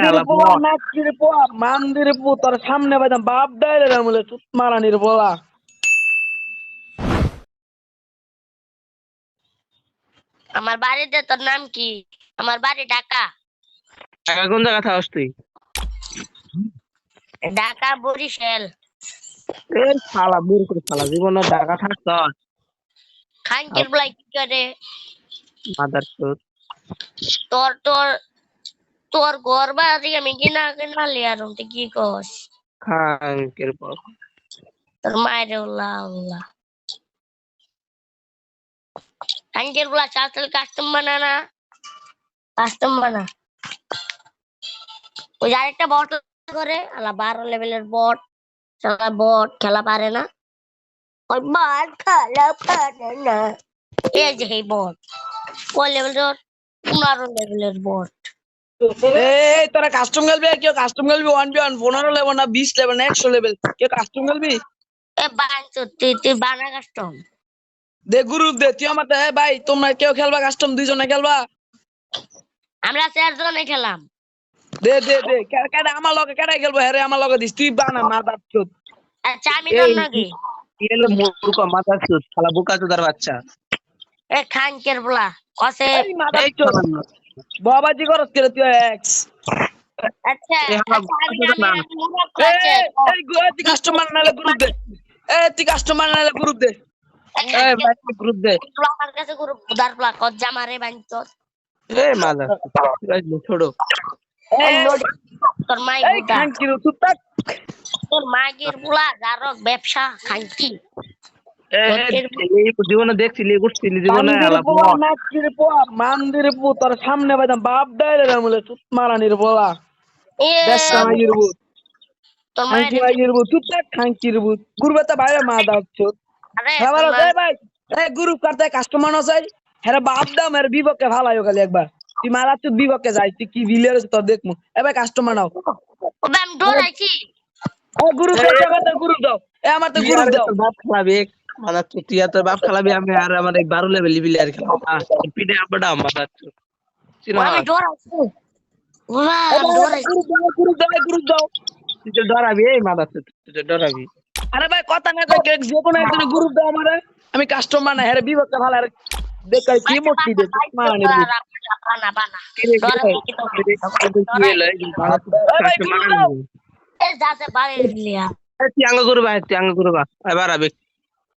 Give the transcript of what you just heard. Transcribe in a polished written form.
হালা পোয়া নাকির পোয়া মান্দির পু তোর সামনে বাইতাম বাপ ডাইলে রামুলে চুত মারানির বলা। আমার বাড়িতে তোর নাম কি? আমার বাড়ি ঢাকা। ঢাকা কোন জায়গা থাকস তুই? ঢাকা বরিশাল। এ শালা মূর্খ শালা, জীবনে ঢাকা থাকছ? খানকির বলাই কি করে? মাদার চোদ। তোর তোর তোর ঘর বাড়ি আমি কিনা কিনা লিয়ার তুই কি কস? খাঙ্কের পর তোর মায়ের উল্লাহ উল্লাহ। খানকির বলা চাল কাস্টম বানানা, কাস্টম বানা। ওই আরেকটা বট করে আলা 12 লেভেলের বট, সারা বট খেলা পারে না। ওই বট খেলা পারে না। এই যে এই বট ওই লেভেলের 15 লেভেলের বট। এই তোরা কাস্টম খেলবি? কেউ কাস্টম খেলবি 1v1 15 লেভেল না 20 লেভেল না 100 লেভেল? কেউ কাস্টম খেলবি? এ বাঞ্চ তুই বানা কাস্টম দে গ্রুপ দে তুই আমার। হ্যাঁ ভাই তোমরা কেউ খেলবা কাস্টম? 2 জনে খেলবা? আমরা 4 জনে খেলাম। দে দে দে কেডা আমার লগে কেডা খেলবো? হ্যাঁ রে আমার লগে দিস তুই বানা মাদার চোদ। আচ্ছা আমি তোর নাকি কি হলো মূর্খ মাদার চোদ শালা বোকা চোদার বাচ্চা। এ খানকের বলা কসে। এই মাদার এই চোদ শালা বাবাজি করস কে রে তুই এক্স? আচ্ছা এ হালা আচ্ছা আমি বোকা চোদা আমি না। আমি মুরগ এই আছে এই তুই কাস্টমার নালে গ্রুপ দে। তুই কাস্টমার নালে গ্রুপ দে। এই ভাই গ্রুপ দে। আমার কাছে গুরু বুদার প্লা কত জামারে বাঞ্চ। A mother চোদ ছোড়ো। এই তোর মাই এই বুদা, খানকির চুপ থাক। তোর মাগের বুলা যারক ব্যবসা খানকি। এই জীবনে দেখছিলি উঠছিলি জীবনে মান্দির হালা পোয়া নাকির পোয়া মান্দির পু তোর সামনে বাইতাম বাপ ডাইলে রামুলে চুত মারানির বলা। এ দেশা মাগির বুত তোর খানকি মায়ের মাগির বুত চুপ থাক খানকির বুত গুরবেতা বাইরে মাদার চোদ। আরে হ্যাঁ তোর ভালো মা দে ভাই। এই গ্রুপ করতে কাস্টমার নসাই হ্যাঁ বাপ দাম এর বিপক্ষে ভালাই খালি একবার। তুই মারার চোদ বিপক্ষে যাই তুই কি ভিলিয়ার তোর দেখমু। এবার কাস্টমার নাও। ও আমি ডরাইছি। গ্রুপ দাও তুই আমার গ্রুপ দাও। আমার তো গ্রুপ দাও। তোর বাপ খালাবি মাদার চোদ, তুই আর তোর বাপ খালাবি, আমি আর আমার এই 12 লেভেল প্লেয়ার খেলাম পিঠে আব্বাটা মাদার চোদ। ও আমি ডরাইছি। ওলা আমি ডরাইছি। গ্রুপ দাও গ্রুপ দাও। তুই তো ডরাবি এই মাদার চোদ, তুই তো ডরাবি। আরে ভাই কথা না কই যে কোনো একজন গ্রুপ দাও আমারে। আমি কাস্টমার না হ্যাঁ বিপক্ষে ভালো আর দেখ কি মূর্তি দে মারানির বুত। বানা বানা কিরে ডরাই কি তো কি হলো এই মাদার চোদ ভাই কাছে গ্রুপ মারান। এ যাতে বাড়ি লিয়া তুই আঙ্গ করবা, তুই আঙ্গ করবা এবার আবে।